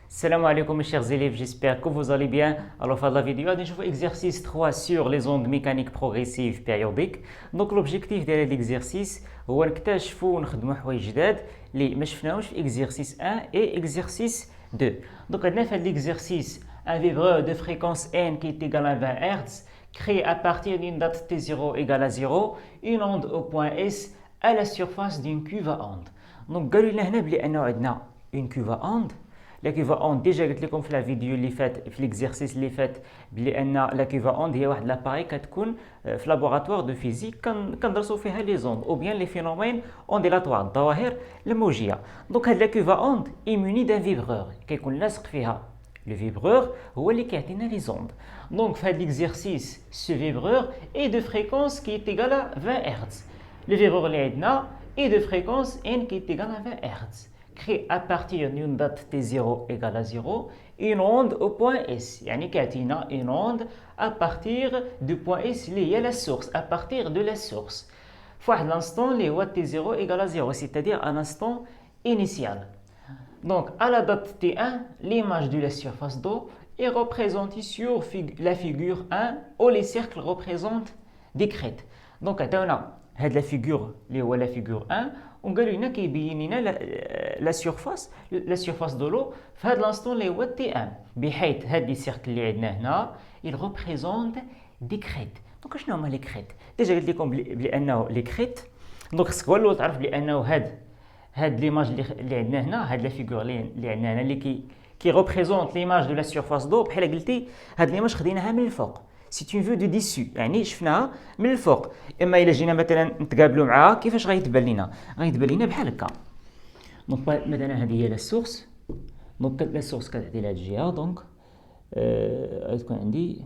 Salam alaikum mes chers élèves, j'espère que vous allez bien. Alors, dans la vidéo, on va exercice 3 sur les ondes mécaniques progressives périodiques. Donc, l'objectif de l'exercice هو نكتشفوا ونخدموا حوايج جداد اللي ما شفناهمش في exercice 1 et exercice 2. Donc, عندنا في هذا l'exercice un vibreur de fréquence n qui est égal à 20 Hz créé à partir d'une date t0 égale à 0 une onde au point S à la surface d'une cuve à onde. Donc, قالوا لنا هنا بلي انه عندنا une cuve à onde. لا كيفا اوند ديجا قلت لكم في لا فيديو اللي فات في ليكزيرسيس اللي فات بلي ان لا كيفا اوند هي واحد لاباري كتكون في لابوغاتوار دو فيزيك كندرسوا فيها لي زوند او بيان لي فينومين اونديلاتوار الظواهر الموجيه. دونك هاد لا كيفا اوند ايموني دان فيبرور كيكون لاصق فيها لو فيبرور هو اللي كيعطينا لي زوند. دونك في هاد ليكزيرسيس سو فيبرور اي دو فريكونس كي ايغال 20 هرتز. لو فيبرور اللي عندنا اي دو فريكونس ان كي ايغال 20 هرتز créé à partir d'une date t0 égale à 0 une onde au point S. يعني كاتينا une onde à partir du point S اللي هي la source, à partir de la source. فواحد l'instant اللي هو t0 égale à 0, c'est-à-dire un instant initial. Donc à la date t1, l'image de la surface d'eau est représentée sur la figure 1 où les cercles représentent des crêtes. Donc عطاونا هاد la figure اللي هو la figure 1 وقالوا لنا كيبين لنا لا سيرفاس دو لو في هذا لانستون اللي هو تي ام بحيث هاد لي سيركل اللي عندنا هنا il représente دي كريت. دونك شنو هما لي كريت؟ ديجا قلت لكم بلي انه لي كريت دونك خصك هو الاول تعرف بلي انه هاد ليماج اللي عندنا هنا هاد لا فيغور اللي عندنا هنا اللي كي ريبريزونت ليماج دو لا سيرفاس دو بحال قلتي هاد ليماج خديناها من الفوق. سي اون فيو دو ديسو يعني شفناها من الفوق. اما الا جينا مثلا نتقابلوا معها كيفاش غيتبان لنا؟ غيتبان لنا بحال هكا. دونك مثلا هذه هي لا سورس. دونك لا سورس كتعطي لهاد الجهه. دونك غتكون عندي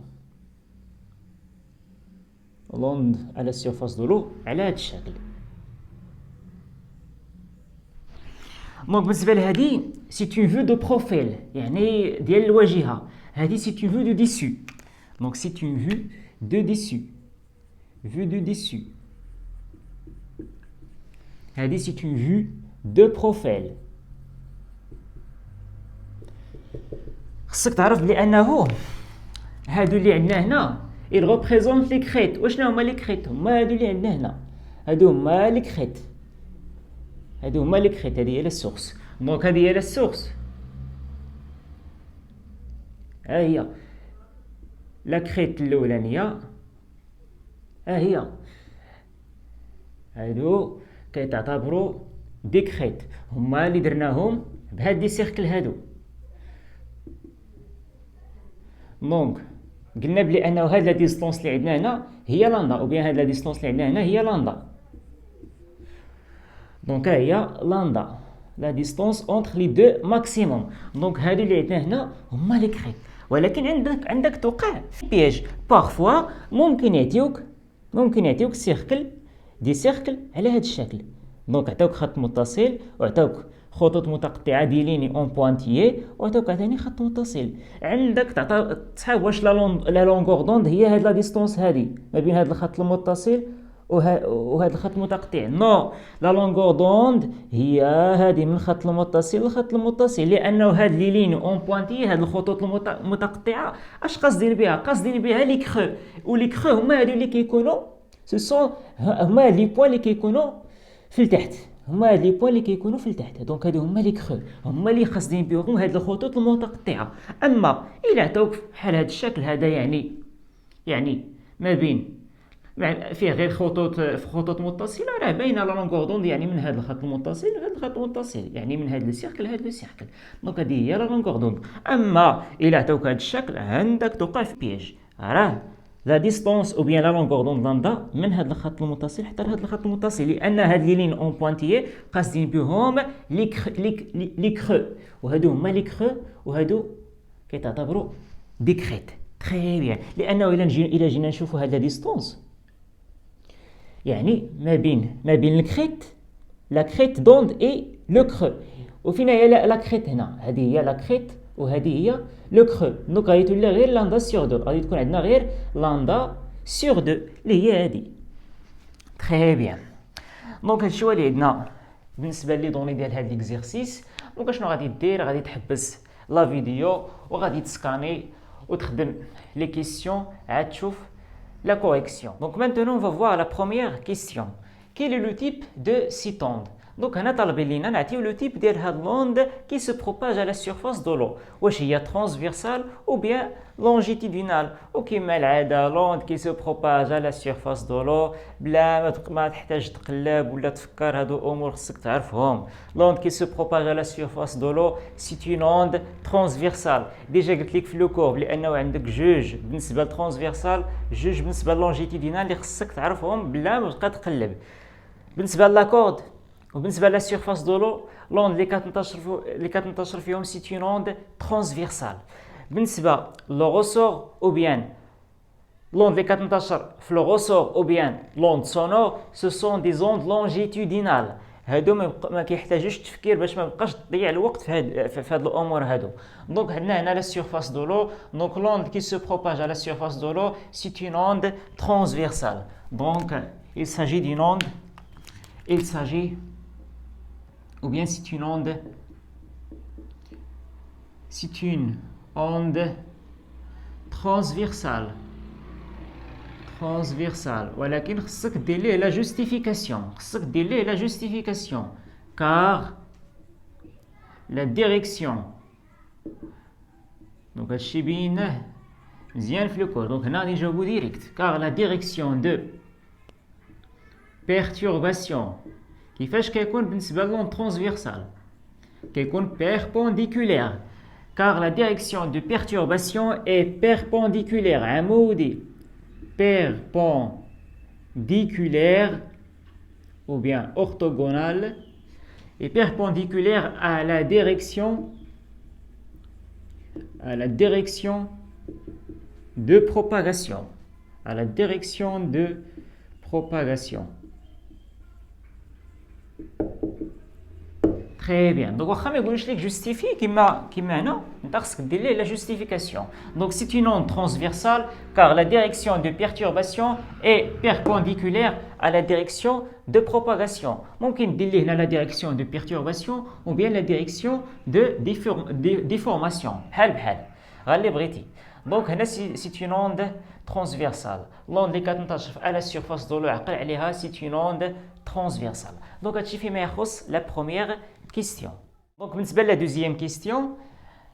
لوند على السيرفاس دو لو على هاد الشكل. دونك بالنسبه لهادي سي اون فيو دو بروفيل يعني ديال الواجهه. هادي سي اون فيو دو ديسو. Donc c'est une vue de dessus. Vue de dessus. C'est une vue de profil. خصك تعرف بلي انه هادو اللي عندنا هنا il représente les crêtes. وشنو هما لي كريت؟ هما هادو اللي عندنا هنا. هادو هما لي كريت. هذه هي لا سورس. دونك هذه هي لا سورس. ها هي لا كريت الاولانيه ها هي. هادو كيتعتبروا دي كريت هما اللي درناهم بهاد دي سيركل هادو. دونك قلنا بلي انه هاد لا ديستونس اللي عندنا هنا هي لاندا او بيان هاد لا ديستونس اللي عندنا هنا هي لاندا. دونك ها هي لاندا لا ديستونس اونتر لي دو ماكسيموم. دونك هادو اللي عندنا هنا هما لي كريت. ولكن عندك توقع في بياج بارفوا ممكن يعطيوك سيركل دي سيركل على هذا الشكل. دونك عطاوك خط متصل وعطاوك خطوط متقطعه دي ليني اون بوانتيي وعطاوك عطاني خط متصل. عندك تصحاب واش لا لونغور دوند هي هاد لا ديستونس هادي ما بين هاد الخط المتصل وهذا الخط المتقطع. نو لا لونغور دوند هي هذه من الخط المتصل للخط المتصل لانه هاد لي لين اون بوانتي هاد الخطوط المتقطعه اش قاصدين بها لي كرو. ولي كرو هما هادو اللي كيكونوا سو هما لي بوين اللي كيكونوا في التحت. دونك هادو هما لي كرو هما اللي قاصدين بهم هاد الخطوط المتقطعه. اما الا عطاوك بحال هاد الشكل هذا يعني ما بين فيه غير خطوط متصله راه باينه لا لونغور دوند يعني من هذا الخط المتصل لهذا الخط المتصل يعني من هذا السيركل لهذا السيركل. دونك هذه هي لا لونغور دوند. اما الا عطاوك هذا الشكل عندك توقع في بياج. راه لا ديستونس او بيان لا لونغور دوند لاندا من هذا الخط المتصل حتى لهذا الخط المتصل لان هاد لي لين اون بوانتيي قاصدين بهم لي كرو وهادو هما لي كرو وهادو كيتعتبروا دي كريت. تري بيان لانه الا جينا نشوفوا هاد لا ديستونس يعني ما بين الكريت لا كريت دوند اي لو كرو. وفينا هي لا كريت هنا هذه هي لا كريت وهذه هي لو كرو. دونك غادي تولي غير لاندا سور دو. غادي تكون عندنا غير لاندا سور دو اللي هي هذه. تري بيان. دونك هادشي هو اللي عندنا بالنسبه لي دوني ديال هاد ليكزيرسيس. دونك شنو غادي دير؟ غادي تحبس لا فيديو وغادي تسكاني وتخدم لي كيسيون عاد تشوف la correction. Donc maintenant on va voir la première question. Quel est le type de site onde? Donc هنا طالبين لينا نعطيو لو تيب ديال هاد l'onde qui se propage à la surface de l'eau. واش هي transversale ou bien longitudinale. وكما العادة l'onde qui se propage à la surface de l'eau بلا ما تحتاج تقلب ولا تفكر هادو امور خصك تعرفهم. L'onde qui se propage à la surface de l'eau c'est une onde transversale. ديجا قلت لك في لو كور لانه عندك جوج بالنسبة للترانسفيرسال جوج بالنسبة للونجيتودينال اللي خصك تعرفهم بلا ما تبقى تقلب. بالنسبة لاكورد وبالنسبة لا سيرفاس دو لو لوند اللي كتنتشر فيهم سي اون اوند ترانسفيرسال. بالنسبة لو غوسور او بيان لوند اللي كتنتشر في لو غوسور او بيان لوند سونور سو سون دي زوند لونجيتودينال. هادو ما كيحتاجوش التفكير باش ما بقاش تضيع الوقت في هاد الامور هادو. دونك عندنا هنا لا سيرفاس دو لو دونك لوند كي سو بروباج على لا سيرفاس دو لو سي اون اوند ترانسفيرسال. دونك il s'agit d'une onde il s'agit ou bien c'est une onde transversale ولكن خصك دير ليه la justification car la direction donc هادشي بيناه مزيان في لو كور. دونك هنا غادي نجاوبو ديريكت car la direction de perturbation كيفاش كيكون بالنسبة للون ترانسفيرسال كيكون perpendiculaire car la direction de perturbation est perpendiculaire عمودي perpendiculaire ou bien orthogonale et perpendiculaire à la direction de propagation Très bien. Donc, واخا ما يقولش لك justifie كيما هنا انت خصك دير ليه la justification. Donc c'est une onde transversale car la direction de perturbation est perpendiculaire à la direction de propagation. ممكن دير ليه هنا la direction de perturbation ou bien la direction de déformation. بحال غير اللي بغيتي. Donc هنا c'est une onde transversale. L'onde اللي كتنتشر à la surface de l'eau عقل عليها c'est une onde transversale. Donc هادشي فيما يخص la première question. Donc بالنسبة la deuxième question,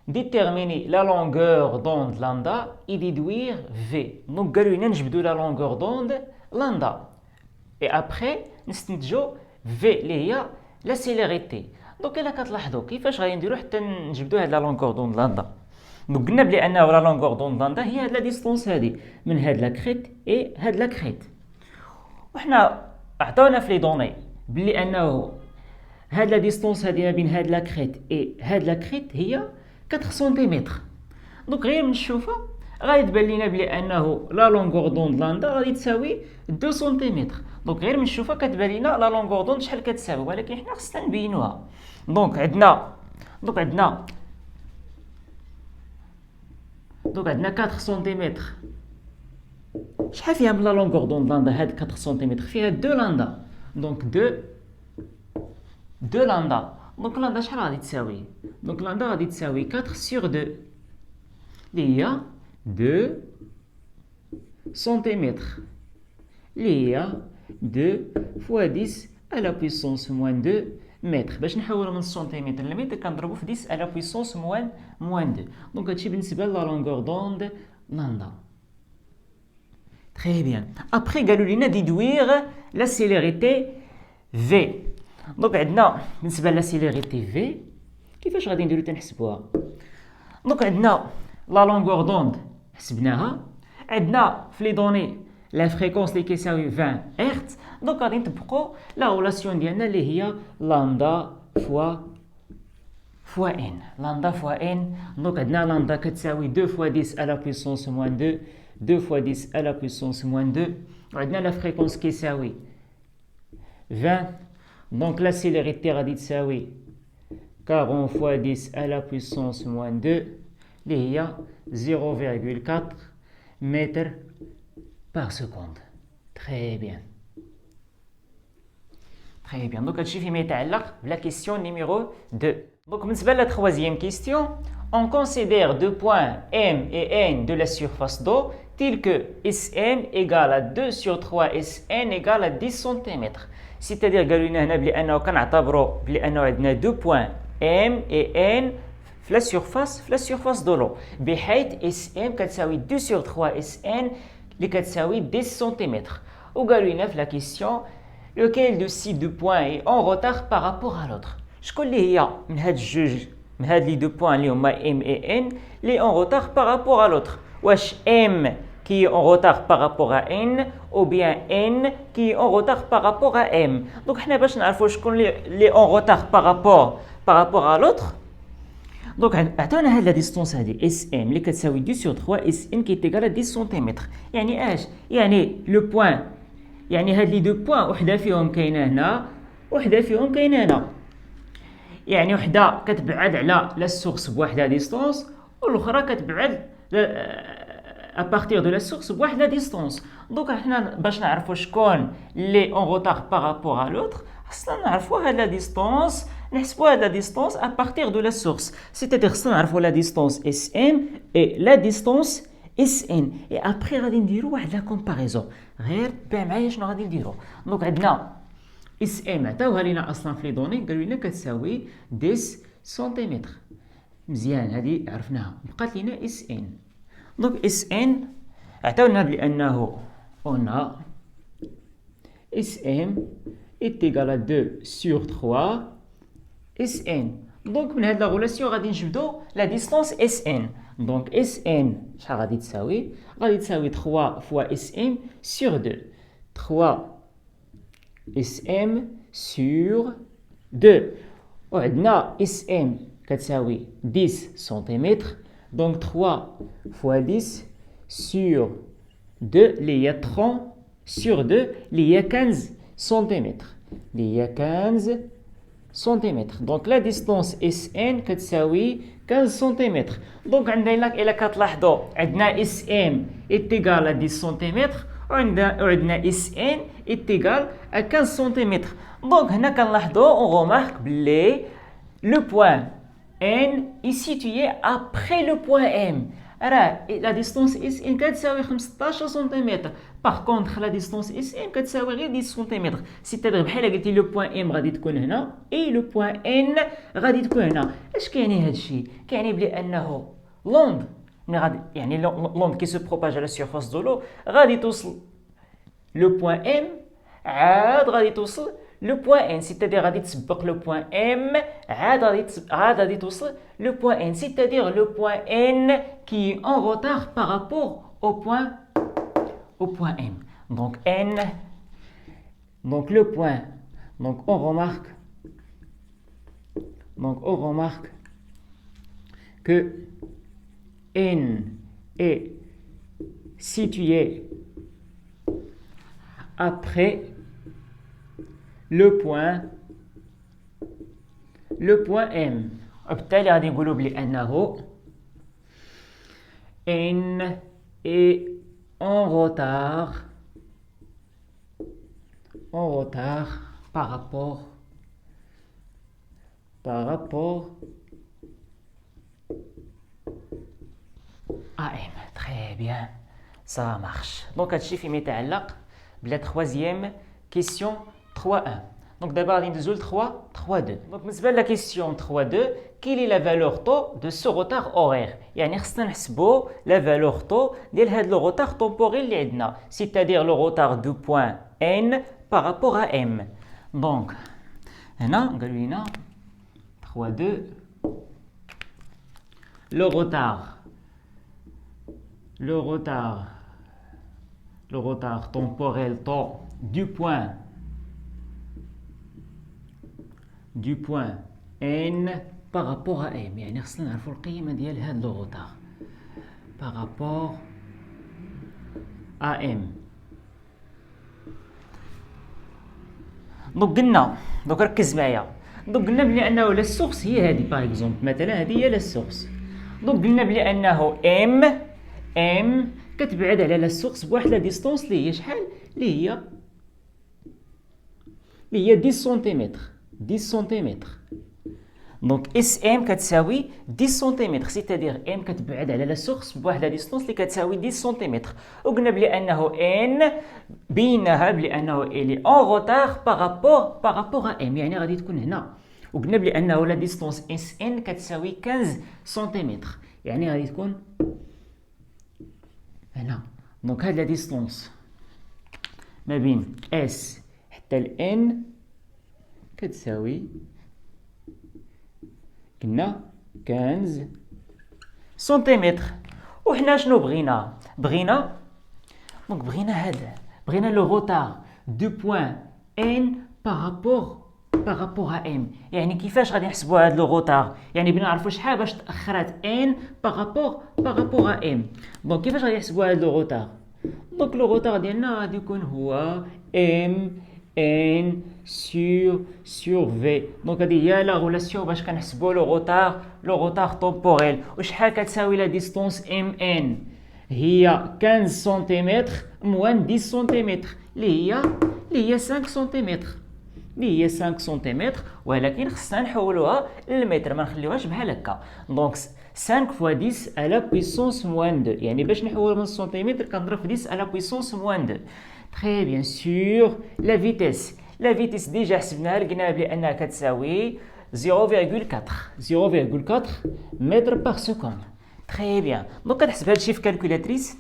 déterminer la longueur d'onde lambda et déduire V. Donc قالوا لنا نجبدوا la longueur d'onde lambda et après نستنتجوا V اللي هي la célérité. Donc إلا كتلاحظوا كيفاش غادي نديروا حتى نجبدوا هاد la longueur d'onde lambda. Donc قلنا بلي انه la longueur d'onde lambda هي هاد la distance هادي من هاد la crête et هاد la crête. وحنا عطاونا في لي دوني بلي انه هاد لا ديستونس هادي ما بين هاد لا كريت اي هاد لا كريت هي 4 سنتيمتر. دونك غير من نشوفها غادي تبان لينا بلي انه لا لونغور دوند لاندا غادي تساوي 2 سنتيمتر. دونك غير من نشوفها كتبان لينا لا لونغور دوند شحال كتساوي ولكن حنا خصنا نبينوها. دونك عندنا 4 سنتيمتر. شحال فيها من لا لونغور دوند لاندا هاد 4 سنتيمتر فيها 2 لاندا. دونك 2 لاندا. دونك لاندا شحال غادي تساوي؟ دونك لاندا غادي تساوي 4 sur 2 اللي هي 2 سنتيمتر اللي هي 2 fois 10 à la puissance moins 2 متر. باش نحولو من السنتيمتر للمتر كنضربو في 10 à la puissance moins 2. دونك هادشي بالنسبة لا لونغور دوند لاندا. Très bien. Après قالوا لينا déduire la célérité V. دونك عندنا بالنسبه لا سيليريتي في كيفاش غادي نديرو تنحسبوها. دونك عندنا لا لونغور دوند حسبناها عندنا في لي دوني لا فريكونس اللي كيساوي 20 هرتز. دونك غادي نطبقوا لا رولاسيون ديالنا اللي هي لامدا فوا ان لامدا فوا ان. دونك عندنا لامدا كتساوي 2 fois 10 à la puissance moins 2 2 fois 10 à la puissance moins 2 وعندنا لا فريكونس كيساوي 20. Donc la célérité غادي تساوي 40 fois 10 à la puissance moins 2 اللي هي 0,4 mètres par seconde. Très bien. Donc هادشي فيما يتعلق بلا question numéro 2. Donc, بالنسبة la troisième question, on considère deux points M et N de la surface d'eau tels que SM égale à 2 sur 3 SN égale à 10 cm. C'est-à-dire قالوا لنا هنا بأنه كنعتبروا بأنه عندنا deux points M et N في la surface de l'eau بحيث SM كتساوي 2 sur 3 SN اللي كتساوي 10 cm. وقالوا لنا في la question lequel de ces deux points est en retard par rapport à l'autre. شكون اللي هي من هاد الجوج من هاد لي دو بوين اللي هما M et N اللي en retard par rapport à l'autre. واش M qui est en retard par rapport à N ou bien N qui est en retard par rapport à M. Donc حنا باش نعرفوا شكون اللي en retard par rapport à l'autre. Donc عطونا هاد لا ديستونس هادي SM اللي كتساوي 2 sur 3 SN qui est égal à 10 cm. يعني اش؟ يعني لو بوين يعني هاد لي دو بوين وحده فيهم كاينه هنا وحده فيهم كاينه هنا. يعني وحده كتبعد على لا سورس بواحد لا ديستونس والاخرى كتبعد à partir de la source بواحد لا ديستونس. دونك حنا باش نعرفوا شكون اللي اون روتار بارابور ا لوتر خصنا نعرفوا هاد لا ديستونس نحسبوا هاد لا ديستونس à partir de la source. c'est-à-dire خصنا نعرفوا لا ديستونس SM et la distance SN et après غادي نديروا واحد لا كومباريزون. غير تبع معايا شنو غادي نديروا. دونك عندنا SM عطاوها لينا اصلا في لي دوني قالوا لنا كتساوي 10 سنتيمتر. مزيان هذه عرفناها. بقات لينا SN. Donc Sn عطاونا بأنه on a Sm est égal à 2 sur 3 Sn. Donc من هاد لا غولاسيون غادي نجبدو لا ديستونس Sn. Donc Sn شحال غادي تساوي؟ غادي تساوي 3 fois Sm sur 2. 3 Sm sur 2. وعندنا Sm كتساوي 10 سنتيمتر. Donc 3 fois 10 sur 2, il y a 30 sur 2, il y a 15 cm. Il y a 15 cm. Donc la distance SN كتساوي 15 cm. Donc عندنا إلا كتلاحظوا عندنا SM est égal à 10 cm وعندنا SN est égal à 15 cm. Donc هنا كنلاحظوا on remarque بلي le point N est situé après le point M. La distance SN كتساوي 15 cm. Par contre, la distance SM كتساوي غير 10 cm. C'est-à-dire بحال قلتي لو بوين M غادي تكون هنا et لو بوين N غادي تكون هنا. اش كيعني هذا الشيء؟ كيعني بلي انه لوند يعني لوند كي سو بروباج على سيرفاس دو لو غادي توصل لو بوين M عاد غادي توصل le point N, c'est-à-dire غادي تسبق le point M عاد غادي توصل le point N, c'est-à-dire le point N qui est en retard par rapport au point M. Donc N, donc le point, donc on remarque que N est situé après le point M. وبالتالي غادي نقولوا بلي انه N est en retard par rapport à M. Très bien, ça marche. Donc هادشي فيما يتعلق بلا troisième question 3.1. Donc d'abord, on va 3.2. Donc, la question 3.2, quelle est la valeur taux de ce retard horaire? يعني خصنا نحسبوا la valeur taux ديال هذا le retard temporel اللي عندنا, c'est-à-dire le retard du point N par rapport à M. Donc, هنا قالوا لنا 3.2 le retard temporel taux du point N par rapport à M. يعني خصنا نعرفوا القيمة ديال هذا لو روتار par rapport à M. دوك ركز معايا. دوك قلنا بلي انه لا سورس هي هذه باغ اكزومبل مثلا هذه هي لا سورس. دوك قلنا بلي انه M كتبعد على لا سورس بواحد لا ديستونس اللي هي شحال؟ اللي هي 10 سنتيمتر. 10 سنتيمتر. دونك اس ام كتساوي 10 سنتيمتر، سيتادير ام كتبعد على لا سورس بواحد لا ديستونس اللي كتساوي 10 سنتيمتر. وقلنا بلي انه ان بيناها بلي انه الي اون روتار بارابور ا ام، يعني غادي تكون هنا. وقلنا بلي انه لا ديستونس اس ان كتساوي 15 سنتيمتر، يعني غادي تكون هنا. دونك هاد لا ديستونس ما بين اس حتى الان كتساوي قلنا 15 سنتيمتر. وحنا شنو بغينا؟ بغينا هذا، بغينا لو روتار دو بوين ان بارابور ا ام. يعني كيفاش غادي نحسبوا هذا لو روتار؟ يعني بغينا نعرفوا شحال باش تاخرات ان بارابور ا ام. دونك كيفاش غادي نحسبوا هذا لو روتار؟ دونك لو روتار ديالنا غادي يكون هو ام ان sur v. دونك هذه هي لا غولاسيون باش كنحسبوا لو روتار طومبوريل. وشحال كتساوي لا ديستونس ام ان؟ هي 15 سنتيمتر موان 10 سنتيمتر اللي هي 5 سنتيمتر، ولكن خصنا نحولوها للمتر، ما نخليوهاش بحال هكا. دونك 5 fois 10 à la puissance moins 2، يعني باش نحول من السنتيمتر كنضرب في 10 à la puissance moins 2. Très bien. Sur la vitesse. La vitesse déjà حسبناها، لقينا بأنها كتساوي 0,4 متر par seconde. Très bien. دونك كتحسب هادشي في كالكولاتريس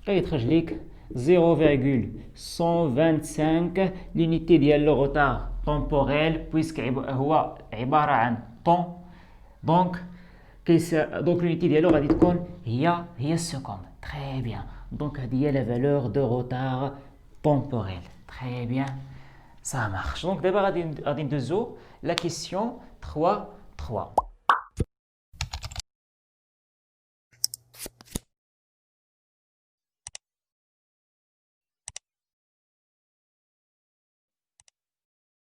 كيتخرج ليك 0,125 l'unité ديال لو روتار طومبوريل بويسك هو عبارة عن طون. دونك l'unité ديالو غادي تكون هي السكوند. Très bien. Donc هذه هي la valeur de retard temporel. Très bien. Ça marche. Donc d'abord غادي ندوزو la question 3.3.